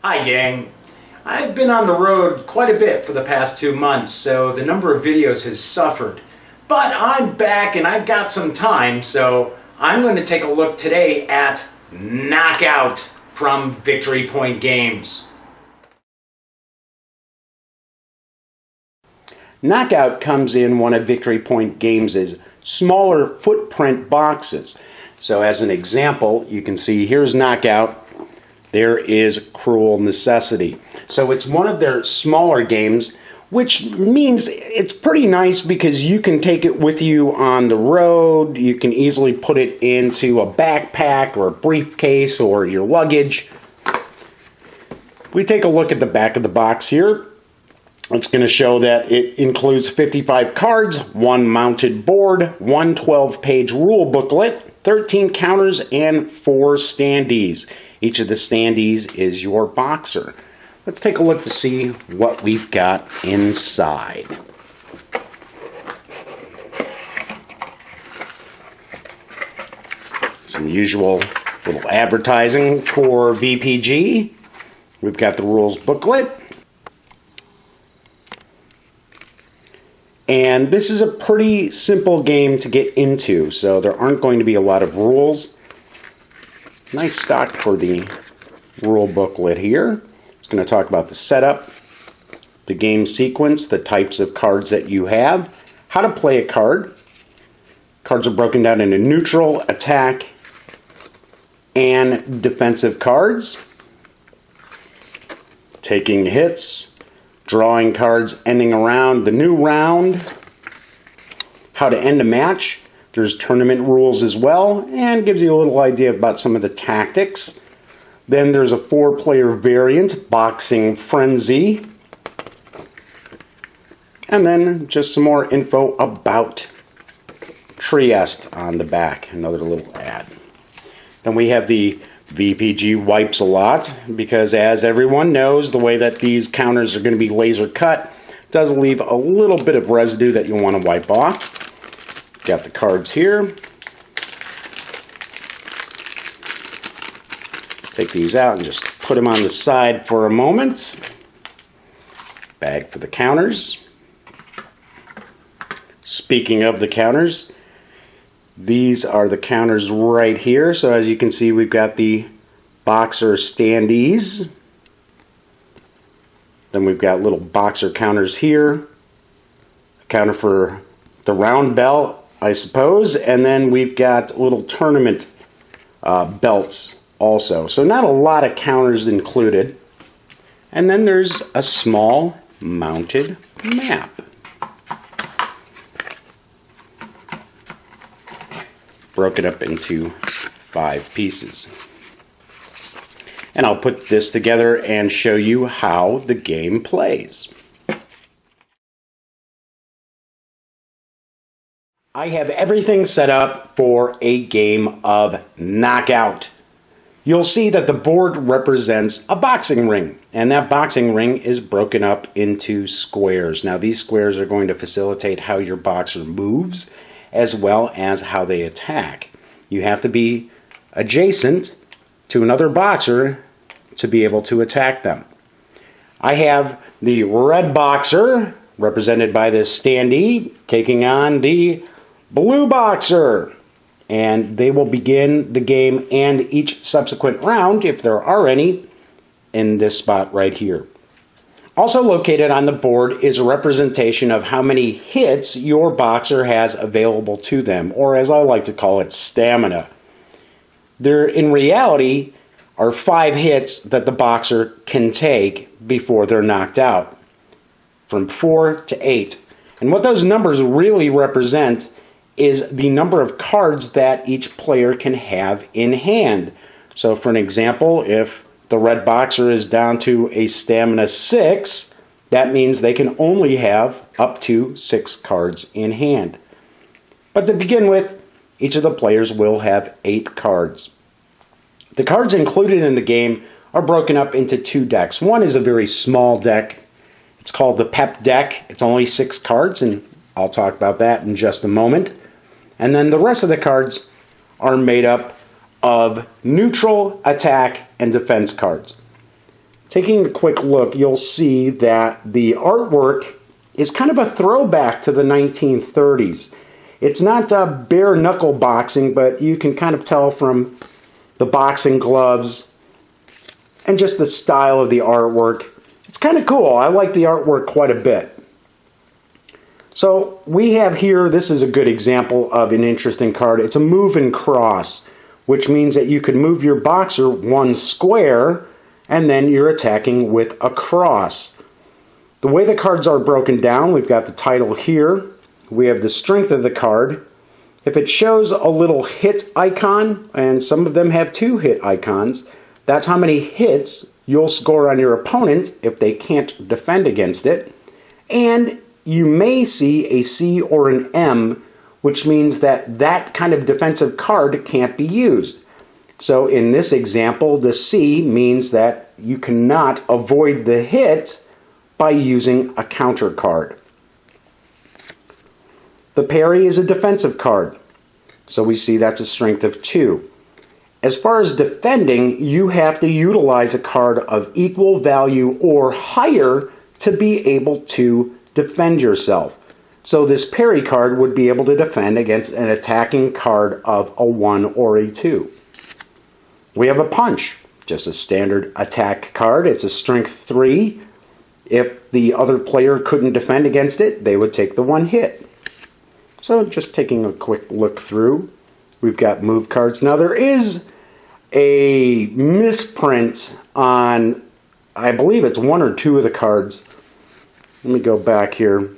Hi gang. I've been on the road quite a bit for the past 2 months, so the number of videos has suffered. But I'm back and I've got some time, so I'm going to take a look today at Knockout from Victory Point Games. Knockout comes in one of Victory Point Games' smaller footprint boxes. So as an example, you can see here's Knockout. There is Cruel Necessity. So it's one of their smaller games, which means it's pretty nice because you can take it with you on the road. You can easily put it into a backpack or a briefcase or your luggage. We take a look at the back of the box here. It's going to show that it includes 55 cards, one mounted board, one 12-page rule booklet, 13 counters, and 4 standees. Each of the standees is your boxer. Let's take a look to see what we've got inside. Some usual little advertising for VPG. We've got the rules booklet. And this is a pretty simple game to get into, so there aren't going to be a lot of rules. Nice stock for the rule booklet here. It's going to talk about the setup, the game sequence, the types of cards that you have, how to play a card. Cards are broken down into neutral, attack, and defensive cards. Taking hits, drawing cards, ending a round, the new round, how to end a match. There's tournament rules as well, and gives you a little idea about some of the tactics. Then there's a 4-player variant, Boxing Frenzy. And then just some more info about Trieste on the back, another little ad. Then we have the VPG wipes a lot, because as everyone knows, the way that these counters are going to be laser cut does leave a little bit of residue that you'll want to wipe off. Got the cards here. Take these out and just put them on the side for a moment. Bag for the counters. Speaking of the counters, these are the counters right here. So as you can see, we've got the boxer standees. Then we've got little boxer counters here. A counter for the round belt, I suppose, and then we've got little tournament belts also. So not a lot of counters included. And then there's a small mounted map. Broken up into 5 pieces. And I'll put this together and show you how the game plays. I have everything set up for a game of Knockout. You'll see that the board represents a boxing ring, and that boxing ring is broken up into squares. Now these squares are going to facilitate how your boxer moves, as well as how they attack. You have to be adjacent to another boxer to be able to attack them. I have the red boxer, represented by this standee, taking on the blue boxer, and they will begin the game and each subsequent round, if there are any, in this spot right here. Also located on the board is a representation of how many hits your boxer has available to them, or as I like to call it, stamina. There, in reality, are 5 hits that the boxer can take before they're knocked out, from 4 to 8. And what those numbers really represent is the number of cards that each player can have in hand. So for an example, if the red boxer is down to a stamina 6, that means they can only have up to 6 cards in hand. But to begin with, each of the players will have 8 cards. The cards included in the game are broken up into 2 decks. One is a very small deck. It's called the Pep deck. It's only 6 cards, and I'll talk about that in just a moment. And then the rest of the cards are made up of neutral, attack, and defense cards. Taking a quick look, you'll see that the artwork is kind of a throwback to the 1930s. It's not bare knuckle boxing, but you can kind of tell from the boxing gloves and just the style of the artwork. It's kind of cool. I like the artwork quite a bit. So we have here, this is a good example of an interesting card. It's a move and cross, which means that you can move your boxer one square and then you're attacking with a cross. The way the cards are broken down, we've got the title here. We have the strength of the card. If it shows a little hit icon, and some of them have 2 hit icons, that's how many hits you'll score on your opponent if they can't defend against it. And you may see a C or an M, which means that that kind of defensive card can't be used. So in this example, the C means that you cannot avoid the hit by using a counter card. The parry is a defensive card, so we see that's a strength of 2. As far as defending, you have to utilize a card of equal value or higher to be able to defend yourself. So this parry card would be able to defend against an attacking card of a 1 or a 2. We have a punch, just a standard attack card. It's a strength 3. If the other player couldn't defend against it, they would take the 1 hit. So just taking a quick look through, we've got move cards. Now there is a misprint on, I believe it's 1 or 2 of the cards. Let me go back here.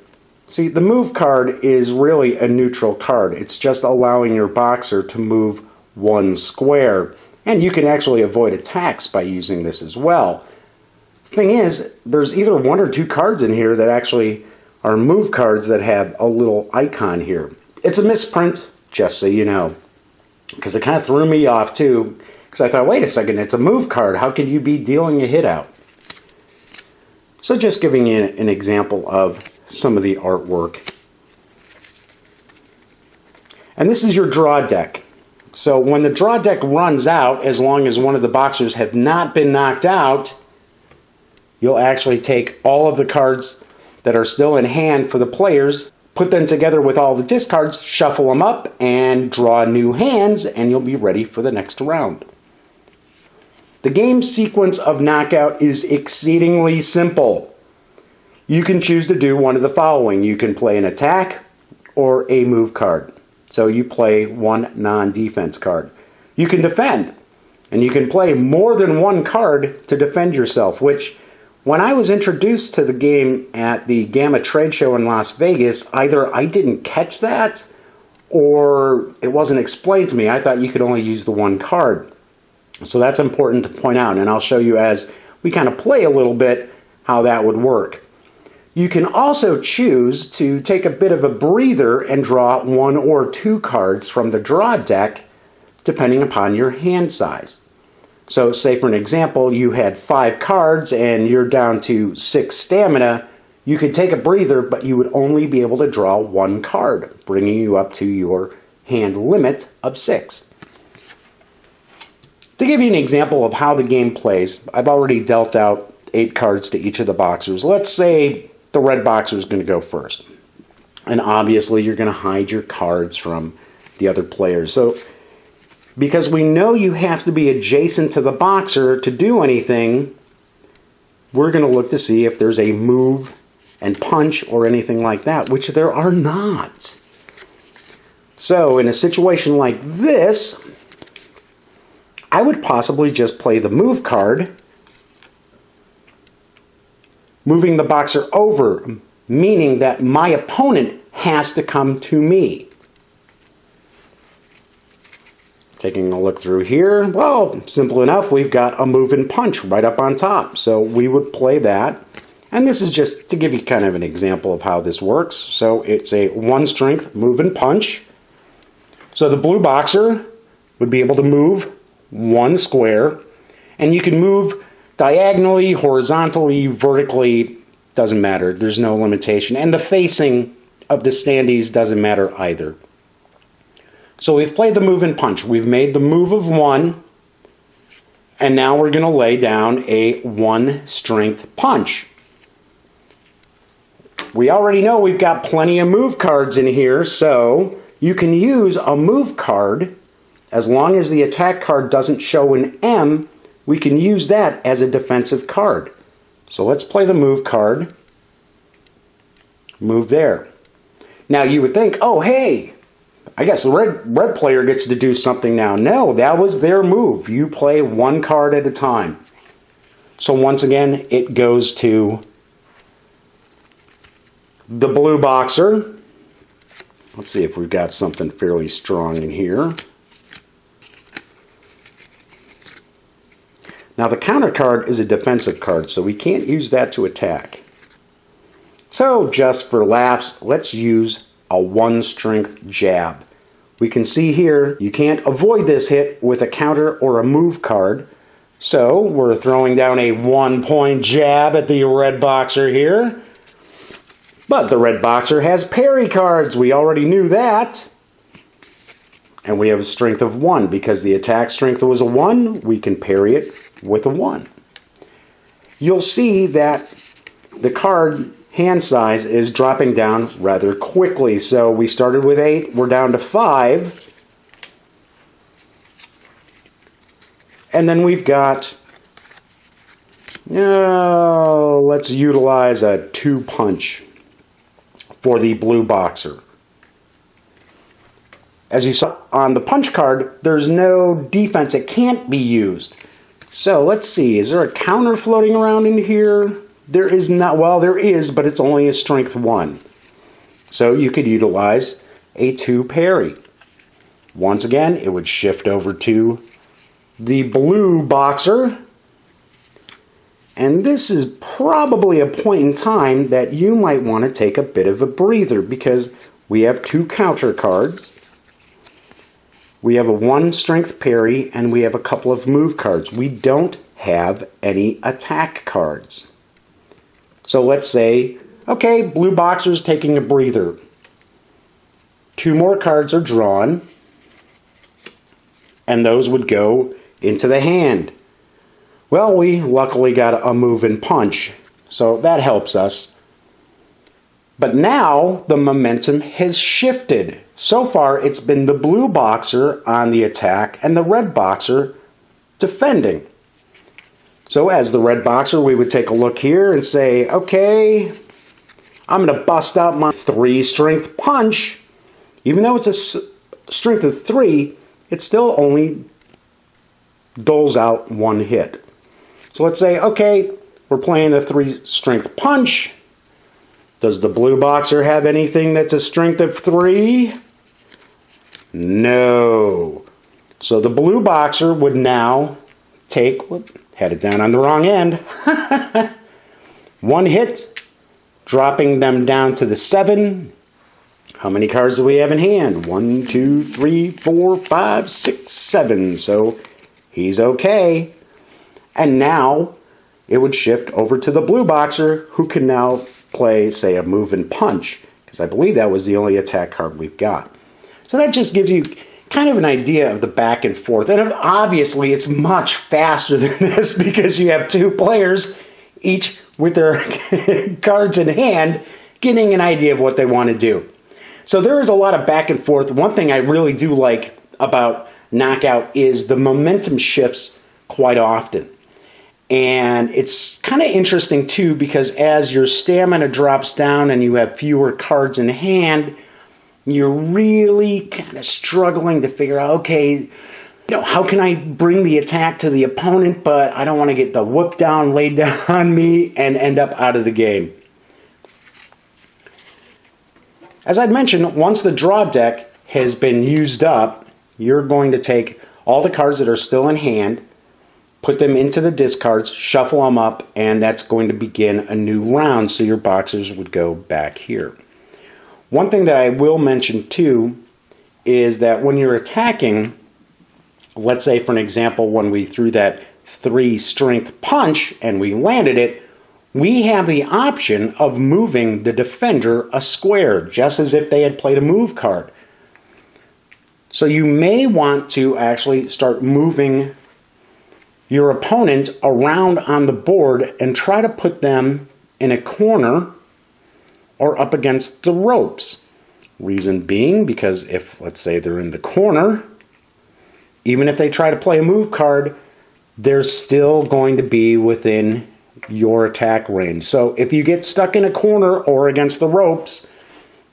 See, the move card is really a neutral card. It's just allowing your boxer to move 1 square. And you can actually avoid attacks by using this as well. Thing is, there's either 1 or 2 cards in here that actually are move cards that have a little icon here. It's a misprint, just so you know. Because it kind of threw me off too. Because I thought, wait a second, it's a move card. How could you be dealing a hit out? So just giving you an example of some of the artwork. And this is your draw deck. So when the draw deck runs out, as long as one of the boxers have not been knocked out, you'll actually take all of the cards that are still in hand for the players, put them together with all the discards, shuffle them up, and draw new hands, and you'll be ready for the next round. The game sequence of knockout is exceedingly simple. You can choose to do one of the following. You can play an attack or a move card. So you play 1 non-defense card. You can defend, and you can play more than 1 card to defend yourself, which when I was introduced to the game at the Gamma Trade Show in Las Vegas, either I didn't catch that or it wasn't explained to me. I thought you could only use the 1 card. So that's important to point out, and I'll show you as we kind of play a little bit how that would work. You can also choose to take a bit of a breather and draw 1 or 2 cards from the draw deck, depending upon your hand size. So say for an example, you had 5 cards and you're down to 6 stamina. You could take a breather, but you would only be able to draw 1 card, bringing you up to your hand limit of 6. To give you an example of how the game plays, I've already dealt out 8 cards to each of the boxers. Let's say the red boxer is going to go first. And obviously you're going to hide your cards from the other players. So because we know you have to be adjacent to the boxer to do anything, we're going to look to see if there's a move and punch or anything like that, which there are not. So in a situation like this, I would possibly just play the move card, moving the boxer over, meaning that my opponent has to come to me. Taking a look through here, well, simple enough, we've got a move and punch right up on top. So we would play that. And this is just to give you kind of an example of how this works. So it's a 1 strength move and punch. So the blue boxer would be able to move 1 square, and you can move diagonally, horizontally, vertically, doesn't matter. There's no limitation. And the facing of the standees doesn't matter either. So we've played the move and punch. We've made the move of 1, And now we're going to lay down a 1 strength punch. We already know we've got plenty of move cards in here, so you can use a move card. As long as the attack card doesn't show an M, we can use that as a defensive card. So let's play the move card. Move there. Now you would think, oh hey, I guess the red player gets to do something now. No, that was their move. You play 1 card at a time. So once again, it goes to the blue boxer. Let's see if we've got something fairly strong in here. Now the counter card is a defensive card, so we can't use that to attack. So just for laughs, let's use a 1 strength jab. We can see here, you can't avoid this hit with a counter or a move card. So we're throwing down a 1-point jab at the red boxer here. But the red boxer has parry cards. We already knew that. And we have a strength of 1. Because the attack strength was a 1, we can parry it with a 1. You'll see that the card hand size is dropping down rather quickly. So we started with 8, we're down to 5. And then we've got, let's utilize a 2 punch for the blue boxer. As you saw on the punch card, there's no defense. It can't be used. So let's see, is there a counter floating around in here? There is not. Well, there is, but it's only a strength 1. So you could utilize a 2 parry. Once again, it would shift over to the blue boxer. And this is probably a point in time that you might want to take a bit of a breather because we have 2 counter cards. We have a 1 strength parry and we have a couple of move cards. We don't have any attack cards. So let's say, okay, blue boxer's taking a breather. 2 more cards are drawn, and those would go into the hand. Well, we luckily got a move and punch, so that helps us. But now the momentum has shifted. So far, it's been the blue boxer on the attack and the red boxer defending. So as the red boxer, we would take a look here and say, okay, I'm going to bust out my 3 strength punch. Even though it's a strength of 3, it still only doles out 1 hit. So let's say, okay, we're playing the 3 strength punch. Does the blue boxer have anything that's a strength of 3? No. So the blue boxer would now take, had it down on the wrong end, 1 hit, dropping them down to the 7. How many cards do we have in hand? 1, 2, 3, 4, 5, 6, 7. So he's okay. And now it would shift over to the blue boxer, who can now play, say, a move and punch, because I believe that was the only attack card we've got. So that just gives you kind of an idea of the back and forth. And obviously it's much faster than this because you have 2 players, each with their cards in hand, getting an idea of what they want to do. So there is a lot of back and forth. One thing I really do like about Knockout is the momentum shifts quite often. And it's kind of interesting too, because as your stamina drops down and you have fewer cards in hand, you're really kind of struggling to figure out, okay, how can I bring the attack to the opponent, but I don't want to get the whoop down laid down on me and end up out of the game. As I'd mentioned, once the draw deck has been used up, you're going to take all the cards that are still in hand, put them into the discards, shuffle them up, and that's going to begin a new round, so your boxers would go back here. One thing that I will mention too is that when you're attacking, let's say for an example when we threw that 3 strength punch and we landed it, we have the option of moving the defender a square, just as if they had played a move card. So you may want to actually start moving your opponent around on the board and try to put them in a corner or up against the ropes. Reason being, because if, let's say, they're in the corner, even if they try to play a move card, they're still going to be within your attack range. So if you get stuck in a corner or against the ropes,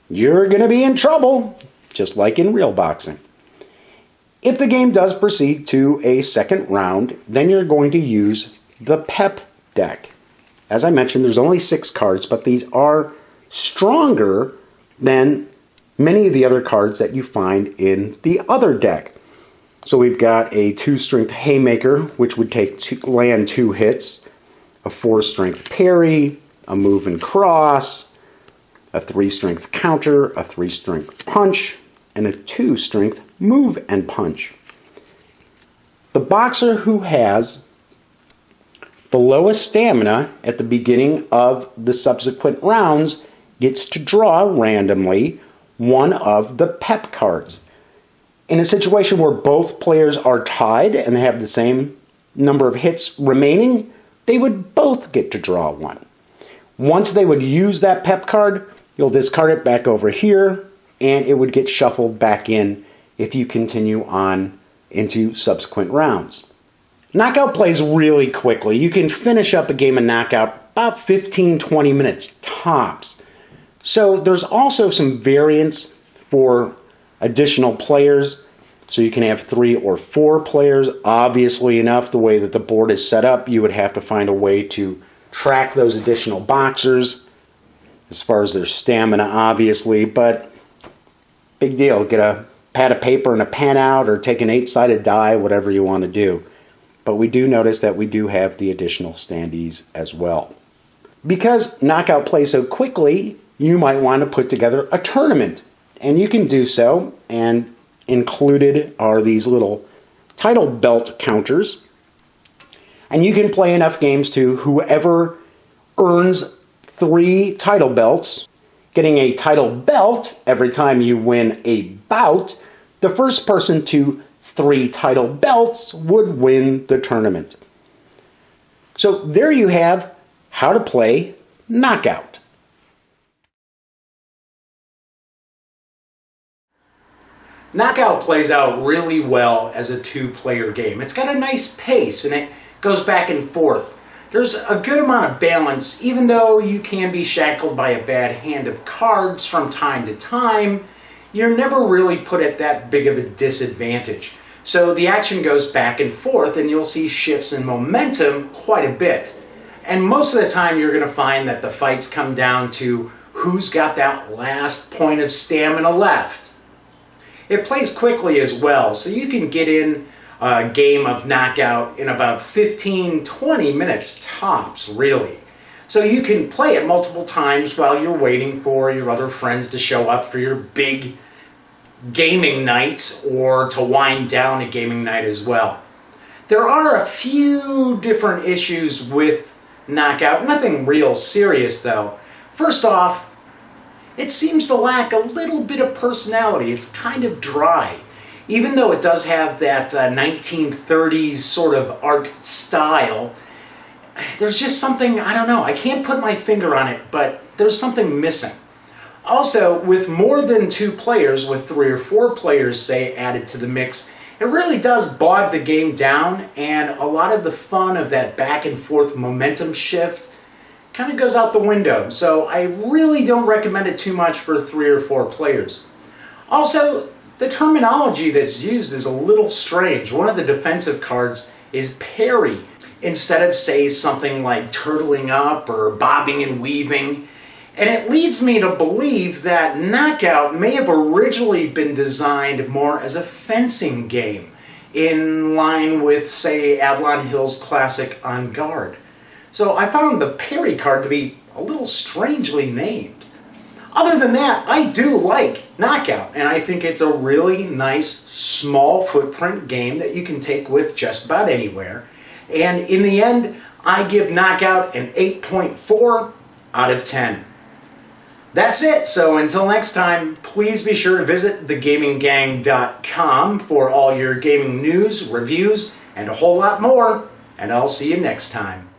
you're going to be in trouble, just like in real boxing. If the game does proceed to a second round, then you're going to use the Pep deck. As I mentioned, there's only 6 cards, but these are stronger than many of the other cards that you find in the other deck. So we've got a 2-strength Haymaker, which would land 2 hits, a 4-strength Parry, a Move and Cross, a 3-strength Counter, a 3-strength Punch, and a 2-strength Move and Punch. The boxer who has the lowest stamina at the beginning of the subsequent rounds gets to draw randomly one of the Pep cards. In a situation where both players are tied and they have the same number of hits remaining, they would both get to draw one. Once they would use that Pep card, you'll discard it back over here, and it would get shuffled back in if you continue on into subsequent rounds. Knockout plays really quickly. You can finish up a game of Knockout about 15-20 minutes tops. So there's also some variance for additional players. So you can have 3 or 4 players. Obviously enough, the way that the board is set up, you would have to find a way to track those additional boxers as far as their stamina, obviously. But big deal. Get a pad of paper and a pen out, or take an 8-sided die, whatever you want to do. But we do notice that we do have the additional standees as well. Because Knockout plays so quickly, you might want to put together a tournament. And you can do so, and included are these little title belt counters. And you can play enough games to whoever earns 3 title belts, getting a title belt every time you win a bout. The first person to 3 title belts would win the tournament. So there you have how to play Knockout. Knockout plays out really well as a 2-player game. It's got a nice pace and it goes back and forth. There's a good amount of balance, even though you can be shackled by a bad hand of cards from time to time. You're never really put at that big of a disadvantage. So the action goes back and forth, and you'll see shifts in momentum quite a bit. And most of the time you're going to find that the fights come down to who's got that last point of stamina left. It plays quickly as well, so you can get in a game of Knockout in about 15-20 minutes tops, really. So you can play it multiple times while you're waiting for your other friends to show up for your big gaming night, or to wind down a gaming night as well. There are a few different issues with Knockout, nothing real serious though. First off, it seems to lack a little bit of personality. It's kind of dry. Even though it does have that 1930s sort of art style, there's just something, I don't know, I can't put my finger on it, but there's something missing. Also, with more than 2 players, with 3 or 4 players, say, added to the mix, it really does bog the game down, and a lot of the fun of that back and forth momentum shift kind of goes out the window. So I really don't recommend it too much for 3 or 4 players. Also, the terminology that's used is a little strange. One of the defensive cards is parry, instead of, say, something like turtling up or bobbing and weaving. And it leads me to believe that Knockout may have originally been designed more as a fencing game, in line with, say, Avalon Hill's classic On Guard. So I found the parry card to be a little strangely named. Other than that, I do like Knockout, and I think it's a really nice, small footprint game that you can take with just about anywhere. And in the end, I give Knockout an 8.4 out of 10. That's it. So until next time, please be sure to visit thegaminggang.com for all your gaming news, reviews, and a whole lot more. and I'll see you next time.